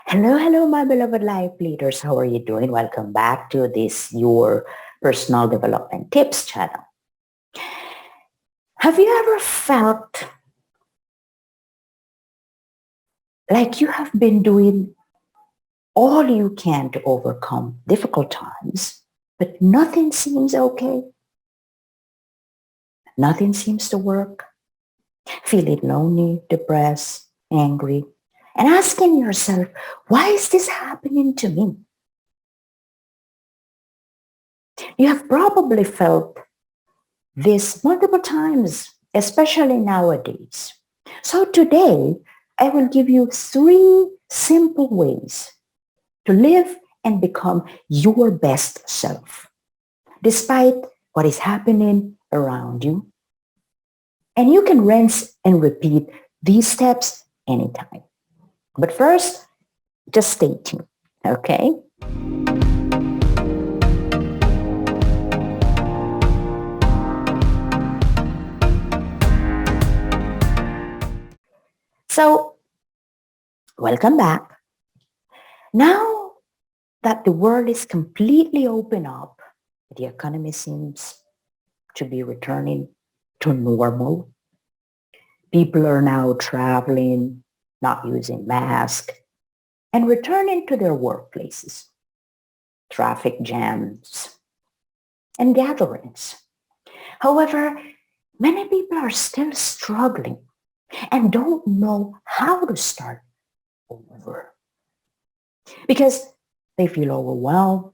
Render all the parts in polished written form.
Hello, hello, my beloved life leaders. How are you doing? Welcome back to this, your personal development tips channel. Have you ever felt like you have been doing all you can to overcome difficult times, but nothing seems okay? Nothing seems to work? Feeling lonely, depressed, angry, and asking yourself, why is this happening to me? You have probably felt this multiple times, especially nowadays. So today, I will give you 3 simple ways to live and become your best self, despite what is happening around you. And you can rinse and repeat these steps anytime. But first, just stay tuned, okay? So, welcome back. Now that the world is completely open up, the economy seems to be returning to normal. People are now traveling, not using masks, and returning to their workplaces, traffic jams, and gatherings. However, many people are still struggling and don't know how to start over because they feel overwhelmed,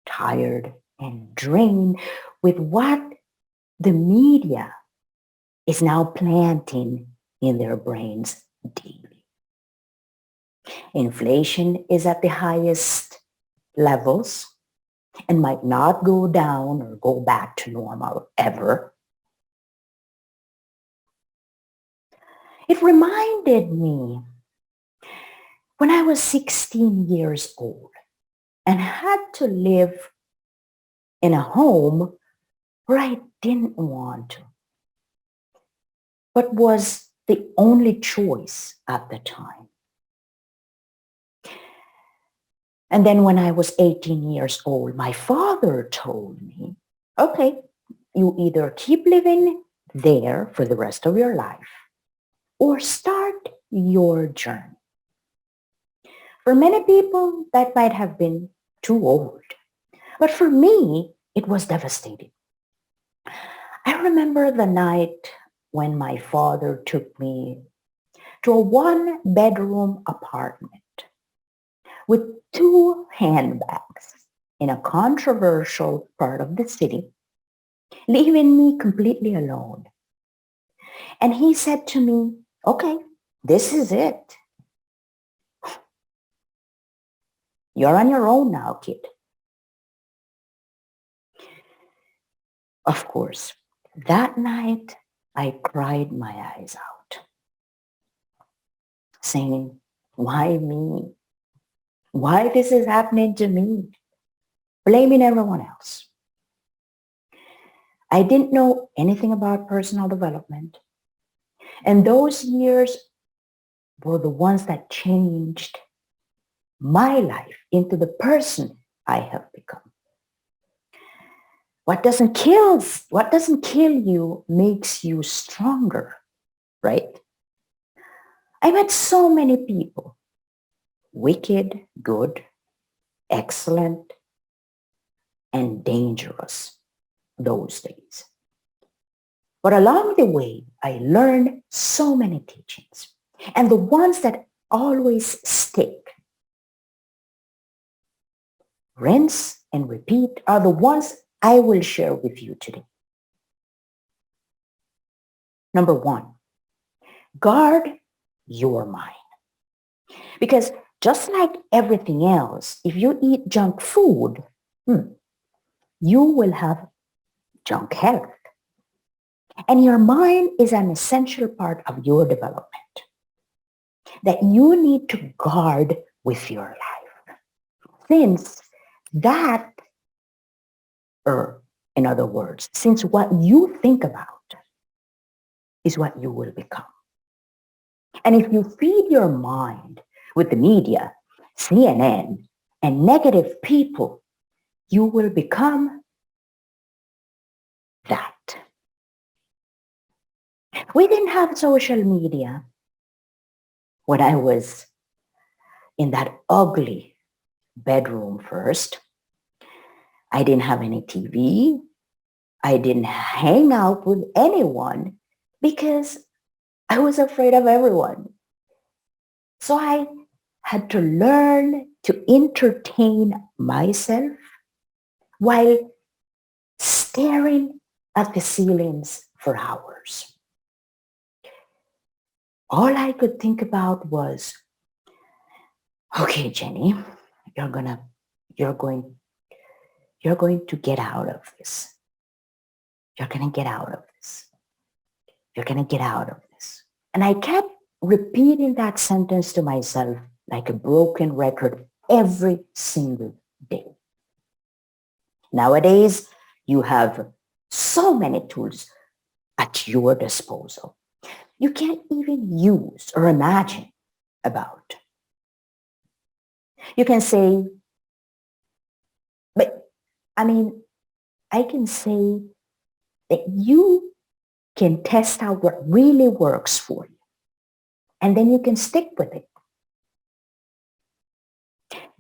tired, and drained with what the media is now planting in their brains daily. Inflation is at the highest levels and might not go down or go back to normal ever. It reminded me when I was 16 years old and had to live in a home where I didn't want to, but was the only choice at the time. And then when I was 18 years old, my father told me, okay, you either keep living there for the rest of your life or start your journey. For many people, that might have been too old. But for me, it was devastating. I remember the night when my father took me to a one-bedroom apartment with 2 handbags in a controversial part of the city, leaving me completely alone. And he said to me, okay, this is it. You're on your own now, kid. Of course, that night I cried my eyes out, saying, why me? Why this is happening to me? Blaming everyone else. I didn't know anything about personal development. And those years were the ones that changed my life into the person I have become. What doesn't kill you makes you stronger, right? I met so many people, wicked, good, excellent, and dangerous those days. But along the way, I learned so many teachings. And the ones that always stick, rinse and repeat, are the ones I will share with you today. Number 1, guard your mind. Because just like everything else, if you eat junk food, you will have junk health. And your mind is an essential part of your development that you need to guard with your life. Since that, or in other words, since what you think about is what you will become. And if you feed your mind with the media CNN, and negative people, you will become that. We didn't have social media when I was in that ugly bedroom first. I didn't have any TV. I didn't hang out with anyone because I was afraid of everyone. So I had to learn to entertain myself while staring at the ceilings for hours. All I could think about was, okay, Jenny, you're gonna, you're going, you're going to get out of this. You're gonna get out of this. You're gonna get out of this. And I kept repeating that sentence to myself like a broken record every single day. Nowadays, you have so many tools at your disposal. You can't even use or imagine about. You can say, but I mean, I can say that you can test out what really works for you, and then you can stick with it.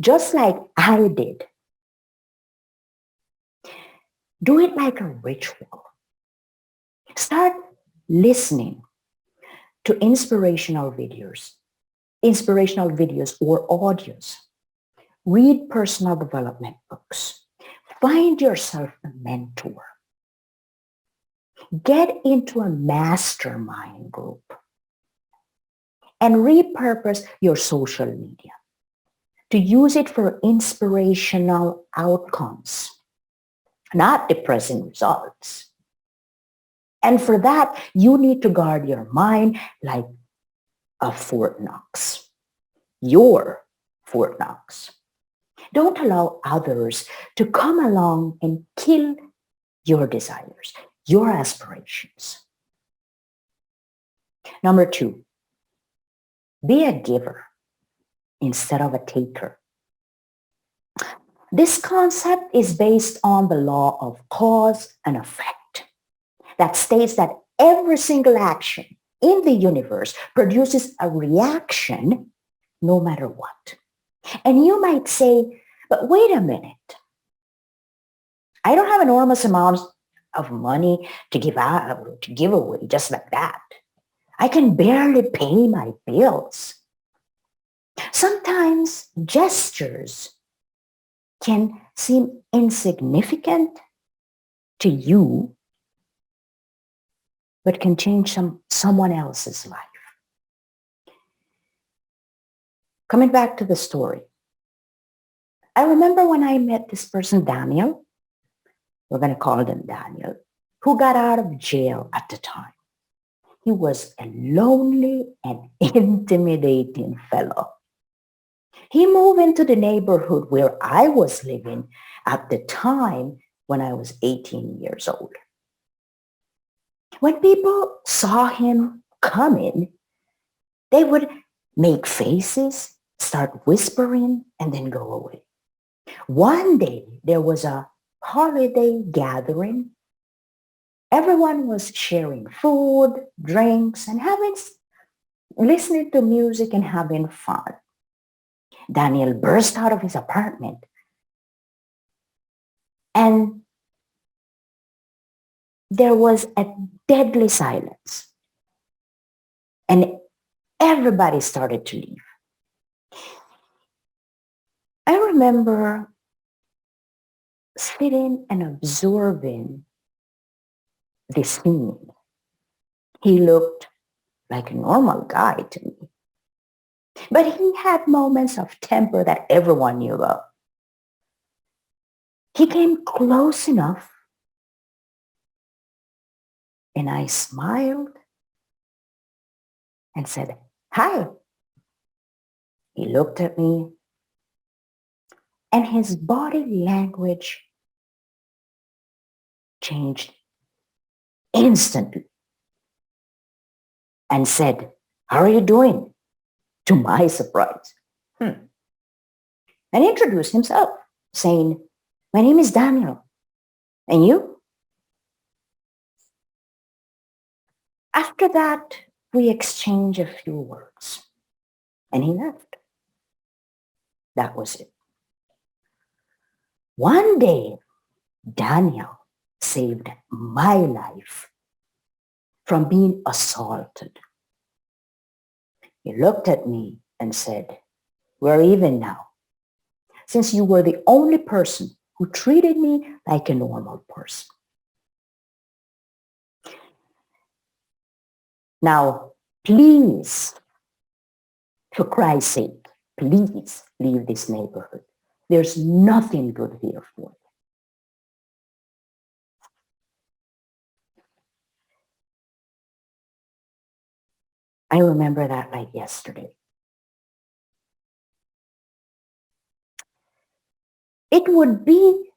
Just like I did. Do it like a ritual. Start listening to inspirational videos or audios. Read personal development books. Find yourself a mentor. Get into a mastermind group and repurpose your social media to use it for inspirational outcomes, not depressing results. And for that, you need to guard your mind like a Fort Knox, your Fort Knox. Don't allow others to come along and kill your desires, your aspirations. Number 2, be a giver instead of a taker. This concept is based on the law of cause and effect that states that every single action in the universe produces a reaction no matter what. And you might say, but wait a minute. I don't have enormous amounts of money to give out, to give away just like that. I can barely pay my bills. Sometimes gestures can seem insignificant to you, but can change someone else's life. Coming back to the story, I remember when I met this person, Daniel, we're going to call him Daniel, who got out of jail at the time. He was a lonely and intimidating fellow. He moved into the neighborhood where I was living at the time when I was 18 years old. When people saw him coming, they would make faces, start whispering, and then go away. One day, there was a holiday gathering. Everyone was sharing food, drinks, and listening to music and having fun. Daniel burst out of his apartment and there was a deadly silence. And everybody started to leave. I remember sitting and observing this scene. He looked like a normal guy to me. But he had moments of temper that everyone knew about. He came close enough and I smiled and said, "Hi." He looked at me and his body language changed instantly and said, "How are you doing?" To my surprise. and introduced himself, saying, "My name is Daniel. And you?" After that, we exchanged a few words, and he left. That was it. One day, Daniel saved my life from being assaulted. He looked at me and said, "We're even now, since you were the only person who treated me like a normal person." Now, please, for Christ's sake, please leave this neighborhood. There's nothing good here for you. I remember that like yesterday. It would be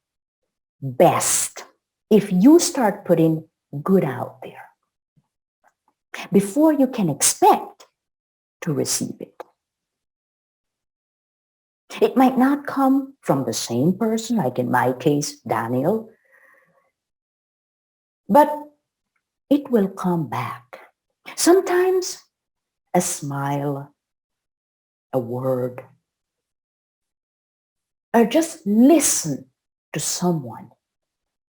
best if you start putting good out there before you can expect to receive it. It might not come from the same person, like in my case, Daniel, but it will come back. Sometimes a smile, a word, or just listen to someone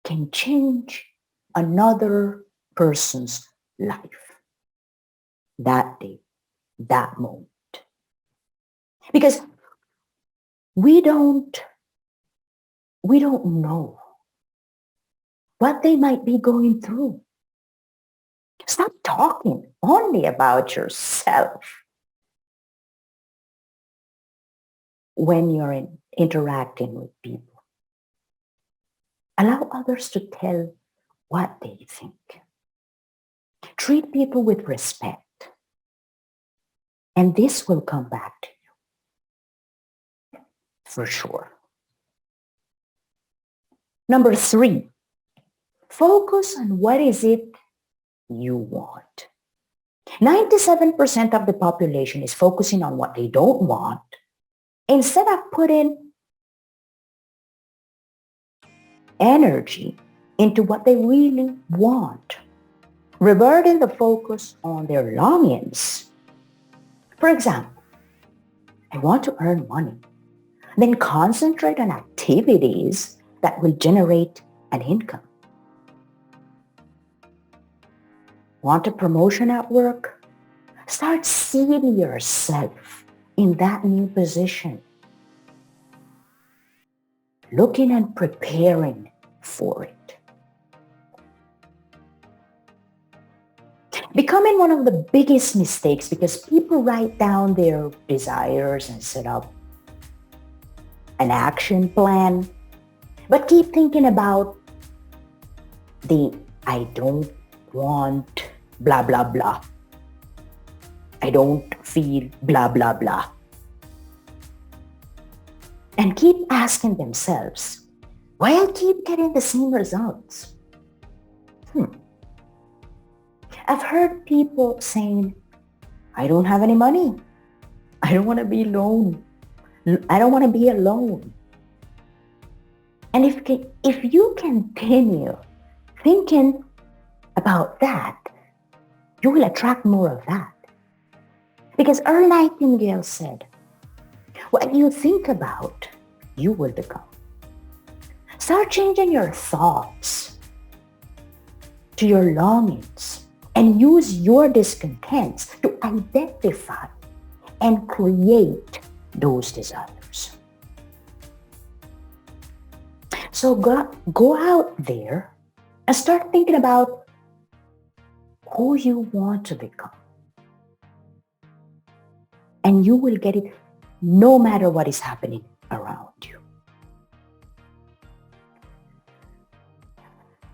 can change another person's life that day, that moment. Because we don't know what they might be going through. Stop talking only about yourself when you're interacting with people. Allow others to tell what they think. Treat people with respect, and this will come back to you for sure. Number 3, focus on what is it you want. 97% of the population is focusing on what they don't want instead of putting energy into what they really want, reverting the focus on their longings. For example, I want to earn money. Then concentrate on activities that will generate an income. Want a promotion at work? Start seeing yourself in that new position, looking and preparing for it. Becoming one of the biggest mistakes, because people write down their desires and set up an action plan, but keep thinking about the "I don't want blah, blah, blah. I don't feel blah, blah, blah." And keep asking themselves, why I keep getting the same results? I've heard people saying, "I don't have any money. I don't want to be alone. I don't want to be alone." And if you continue thinking about that, you will attract more of that. Because Earl Nightingale said, what you think about, you will become. Start changing your thoughts to your longings and use your discontents to identify and create those desires. So go out there and start thinking about who you want to become. And you will get it no matter what is happening around you.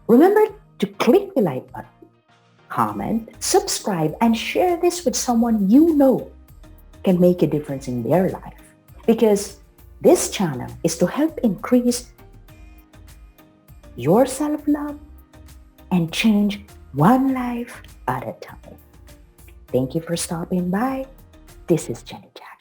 Remember to click the like button, comment, subscribe, and share this with someone you know can make a difference in their life. Because this channel is to help increase your self-love and change one life at a time. Thank you for stopping by. This is Jenny Jack.